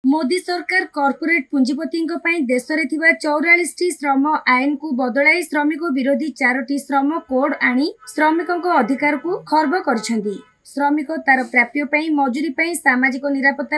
मोदी सरकार कॉर्पोरेट पुंजीपति देश में 44 श्रम आईन को बदलाई श्रमिक विरोधी 4टी श्रम कोड आनी श्रमिकों अधिकार को खर्ब कर श्रमिक तार प्राप्य मजूरी सामाजिक निरापत्ता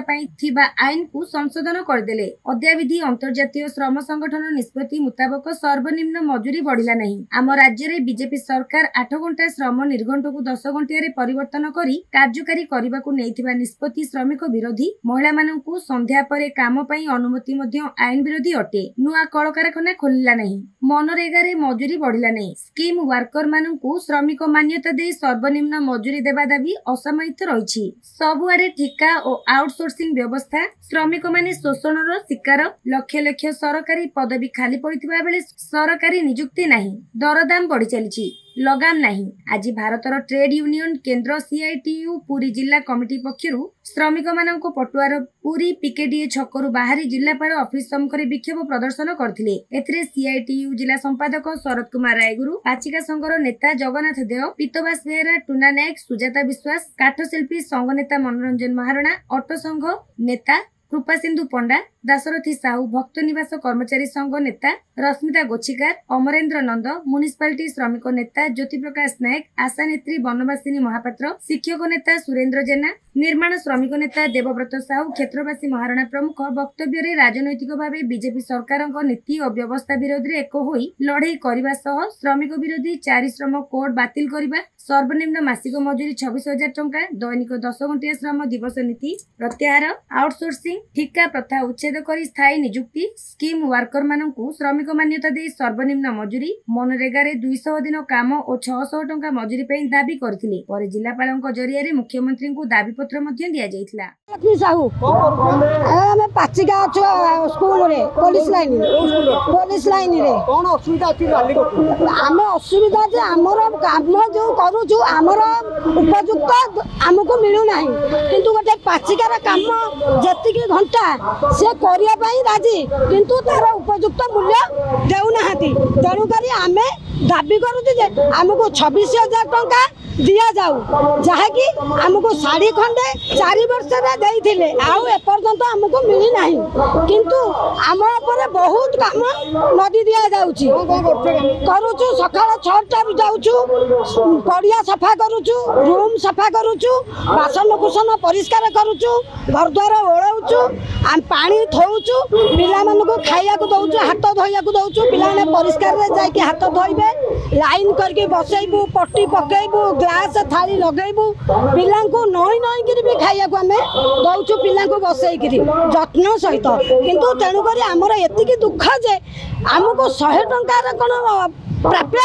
आईन को संशोधन करदेले। अद्याविधि अंतर्जातीय श्रम संगठन निष्पत्ति मुताबक सर्वनिम्न मजूरी बढ़िला नहीं। आम राज्य में बीजेपी सरकार 8 घंटा श्रम निर्घंट को 10 घंटे परिवर्तन करी कार्यकारी करने को नहीं निष्पत्ति श्रमिक विरोधी महिला मानू संध्या पर काम अनुमति आईन विरोधी अटे। नुआ कल कारखाना खोलिला नहीं। मनरेगा रे मजूरी बढ़िला नहीं। स्कीम वर्कर मानू श्रमिक मान्यता दे सर्वनिम्न मजूरी देवा दाबी असमायित रही। सबुआडे ठिका और आउटसोर्सिंग व्यवस्था श्रमिक माने शोषण शिकार। लक्ष लक्ष सरकारी पदवी खाली पड़ता बेले सरकारी नियुक्ति नहीं। दरदाम बढ़ी चली लगाम नहीं। आज भारतर ट्रेड यूनियन केंद्र सीआईटीयू पुरी जिला कमिटी पक्षर श्रमिक मानक पटुआर पुरी पीकेडीए छकरू बाहरी जिलापाल ऑफिस सम्मुखें विक्षोभ प्रदर्शन करथिले। एथिरे सीआईटीयू जिला संपादक शरद कुमार रायगुरु, पाचिका संघर नेता जगन्नाथ देव, पीतबास बेहेरा, टुना नायक, सुजाता विश्वास, काठशिल्पी संघ नेता मनोरंजन महारणा, ऑटो संघ नेता कृपा सिंधु पंडा, दाशरथी साहू, भक्त निवास कर्मचारी संघ नेता रश्मिता गोछिकार, अमरेन्द्र नंद, म्युनिसिपालिटी श्रमिक नेता ज्योति प्रकाश नायक, आशा नेत्री बनवासिनी महापात्र, शिक्षक नेता सुरेन्द्र जेना, निर्माण श्रमिक नेता देवव्रत साहू, क्षेत्रवासी महारणा प्रमुख वक्तव्य राजनैतिक भाव बीजेपी सरकार नीति और व्यवस्था विरोध में एक होई लड़ाई करने सह श्रमिक विरोधी 4 श्रम कोड बातिल करने, सर्वनिम्न मासिक मजूरी 26,000 टंका, दैनिक 10 घंटिया श्रम दिवस नीति प्रत्याहार, आउटसोर्सिंग ठिका प्रथा उच्छेद करी स्थायी नियुक्ति, स्कीम वर्कर मानू श्रमिक मान्यता दे सर्वनिम्न मजूरी, मनरेगा रे 200 दिन काम और 600 टंका मजूरी पे दाबी करथिले। पर जिलापालक जरिया रे मुख्यमंत्री को दाबी पत्र मध्य दिया जायतिला। लक्ष्मी साहू हम पाचिका अछु स्कूल रे पुलिस लाइन रे कोन असुविधा अछि गाली को हम असुविधा जे हमर काम जो करू छु हमर उपयुक्त हमको मिलु नाही, किंतु गोटे पाचिकार काम जति की घंटा से करिया पई राजी, किंतु तार उपयुक्त मूल्य देउ नाहती। तेणु करी आमे दाबी करू जे हमको 26,000 टंका दिया जाऊ, जहा कि हमको साड़ी खंडे 4 वर्ष रे देइथिले आउ ए पर्यंत हमको मिली नाही, किंतु हम ऊपर बहुत काम नदी दिया जाउची। करूछु सकाळ 6टा रु जाउछु, पड़िया सफा करूछु, रूम सफा करूछु, बासन कुसन परिष्कार करूछु, घर द्वार ओळाउछु, हम पानी थौछु, पिला मन को खाइया को दउछु, हाथ धोइया को दउछु, पिला ने परिष्कार रे जाय कि हाथ धोइबे, लाइन करके बसैबू, पट्टी पकेइबू, ग्लास थाली लगेबू, पिला को नई नई गिरी भी खाइया को हमें दउछु, पिला को बसै गिरी जत्न सहित। किंतु तेणु करी हमर एतिकी दुख जे हमको 100 टंका रे कोन प्राप्य,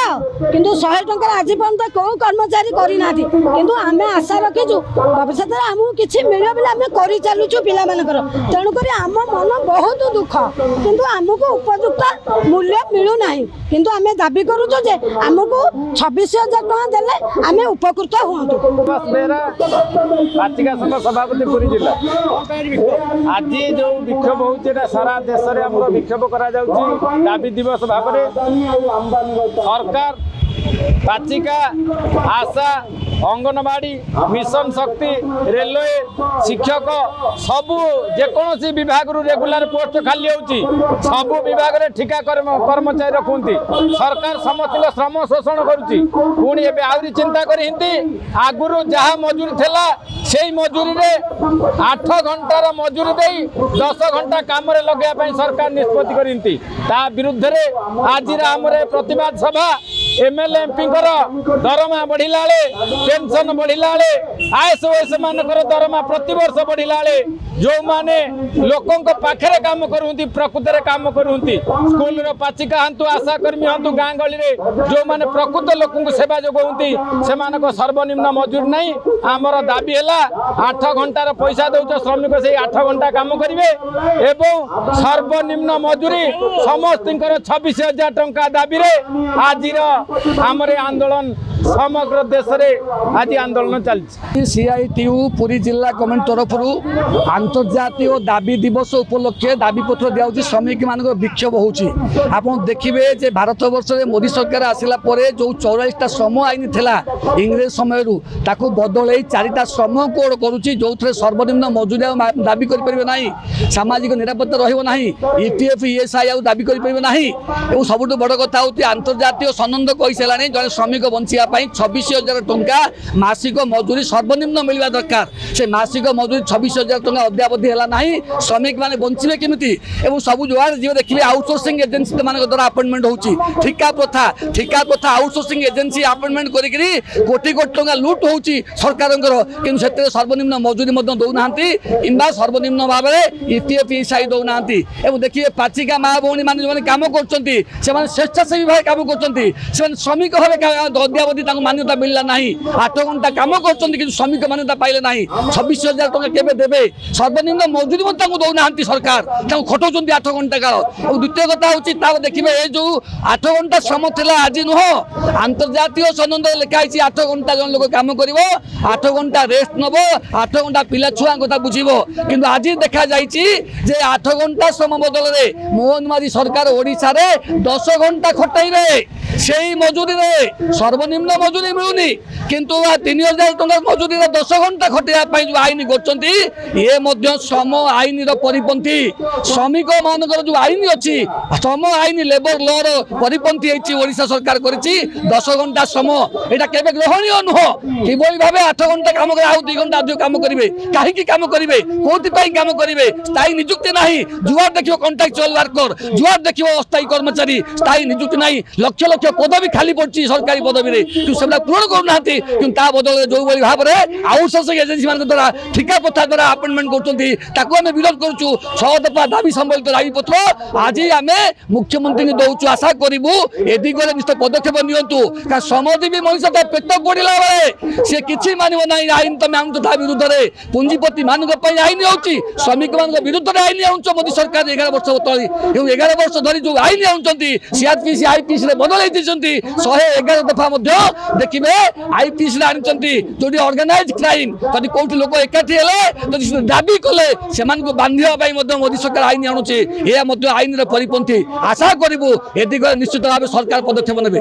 किंतु 100 टंका आज पर्यंत को कर्मचारी करी नाथि, किंतु आमे आशा रखिछु भविष्य में हमको किछि मिले बोले आमे करि चालुछु पिला मानकर। तेणु करी हम मन बहुत दुख, किंतु हमको उपयुक्त मूल्य मिलु नाही, किंतु आमे दाबी करूछु जे हमको 26,000 टंका देले आमे उपकृत होंतु। पाचिका संघ सभापति पुरी जिला आज जो विक्षोभ होता सारा देश में आम विक्षोभ करा दाबी दिवस भाव में सरकार पाचिका आशा अंगनवाड़ी मिशन शक्ति रेलवे शिक्षक सबू जेकोसी विभाग रेगुलर पोस्ट खाली होची सबू विभाग रे ठिका कर्मचारी रखुंती। सरकार समस्त श्रम शोषण करुच्ची। पुणी एबे आउरी चिंता करी आगुरु जहाँ मजूरी थेला से मजूरी रे 8 घंटार मजूरी दे 10 घंटा काम रे लगे सरकार निष्पत्ति करिंती। ता विरुद्ध रे आज आमरे प्रतिवाद सभा एमएलए एमपी दरमा बढ़िला पेंशन बढ़िला आईएएस मानकर दरमा प्रति वर्ष बढ़िला जो माने लोकों पाखरे काम करुंती प्रकृत रे काम करुंती स्कूल रो पाचिका हंतु आशा कर्मी हंतु गाँ गली रे जो माने प्रकृत लोकों को सेवा जोगौंती से मानक सर्वनिम्न मजूरी नहीं। आमर दाबी है 8 घंटार पैसा दौच श्रमिक से 8 घंटा काम करेंगे एवं सर्वनिम्न मजूरी समस्त 26,000 टंका दाबी रे आज आमर आंदोलन समग्र देश में आज आंदोलन चलती। सीआईटीयू पुरी जिला कमिटी तरफ अंतर्जातीय दाबी दिवस उपलक्षे दाबी पत्र दिया श्रमिक मान विक्षोभ होची। आप देखिए भारत वर्ष में मोदी सरकार आसला जो 44टा श्रम आईन थिला इंग्रेज समय ताकू बदल 4टा श्रम कोड करुच्ची जो सर्वनिम्न मजूरी दाबी करें सामाजिक निरापत्ता रहा ईपीएफ ईएसआई दाबी करें सब बड़ कथा हूँ अंतर्जातीय सनंद कही सारा जड़े श्रमिक बचाई 26,000 टंका मासिक मजूरी सर्वनिम्न मिलवा दरकार से मासिक मजूरी 26,000 टंका अद्यावधि है ना श्रमिक मैंने बचे केमी सब जुआ जी देखिए आउटसोर्सिंग एजेन्सी द्वारा अपॉइंटमेंट होची ठिका प्रथा आउटसोर्सिंग एजेन्सी अपॉइंटमेंट करी कोटी कोटी टंका लुट होची सरकार कि सर्वनिम्न मजूरी दौना कि सर्वनिम्न भाव में ईपीएफ ईएसआई दौना देखिए पाचिका माँ भौणी मैंने जो कम कर स्वेच्छासेवी भाव कम कर श्रमिक भाव अद्यावधि मान्यता मिलला ना 8 घंटा कम कर श्रमिक मान्यता पाइले ना 26,000 टंका केबे देबे सर्वनिम्न मजूरी दौना सरकार खटाऊँ 8 घंटा काल। द्वितीय कथा हूँ देखिए ये जो 8 घंटा श्रम था आज नुह अंतर्जातीय सनंद लिखाई 8 घंटा जन लोक कम कर 8 घंटा रेस्ट नब 8 घंटा पिला छुआ कथा बुझब कि आज देखा जे 8 घंटा श्रम बदल में मोहन मारी सरकार ओडिशा रे 10 घंटा खटाइबे से मजूरी सर्वनिम्न मजूरी मिलूनी किंतु 3,000 टंका मजूरी 10 घंटा खटाइबा जो आईन कर श्रम आईन परिपंथी श्रमिक मान जो आईन अच्छी श्रम आईन लेबर लर परिपंथी ओडिशा सरकार कर 10 घंटा श्रम यहाँ केवे ग्रहणीय नुह कि भाव 8 घंटा कम कर 2 घंटा अधिक कम करेंगे कहीं कम करेंगे कौन कम करेंगे स्थायी निजुक्ति ना जुआर देखिए कंट्राक्चुअल वर्कर जुआर देखिए अस्थायी कर्मचारी स्थायी निजुक्ति ना लक्ष लक्ष पदवी खाली पड़ी सरकारी पदवी से पूरण करना कि बदल जो भाव में आउटसोर्सिंग एजेन्सी मान द्वारा ठिका प्रथा द्वारा अपॉइंटमेंट कर विरोध करुँ 6 दफा दाबी संबलित दाबी पत्र आज आम मुख्यमंत्री दौचु आशा करूँ ए दिगरे निश्चित पदक्षेप नियंतु श्रमजीवी मनुष्य पेट पड़ा बेले सी कि मानव ना आईन तुम आनु ता विरुद्ध में पुंजीपति मान आईन आउची श्रमिक मान विरुद्ध में आईन आउच मोदी सरकार 11 वर्ष तली 11 वर्ष धरी जो आईन आउंट सीआरपीसी आईपीसी बदल 111 दफा देखिए आईपीसी आनी जो ऑर्गेनाइज क्राइम जदि कौटी लोक एकाठी है दाबी कले से बांधा मोदी सरकार आईन आणुचे यह आईन परिपंथी आशा करूँ ए दिगरे निश्चित भाव सरकार पदक्षेप नेबे।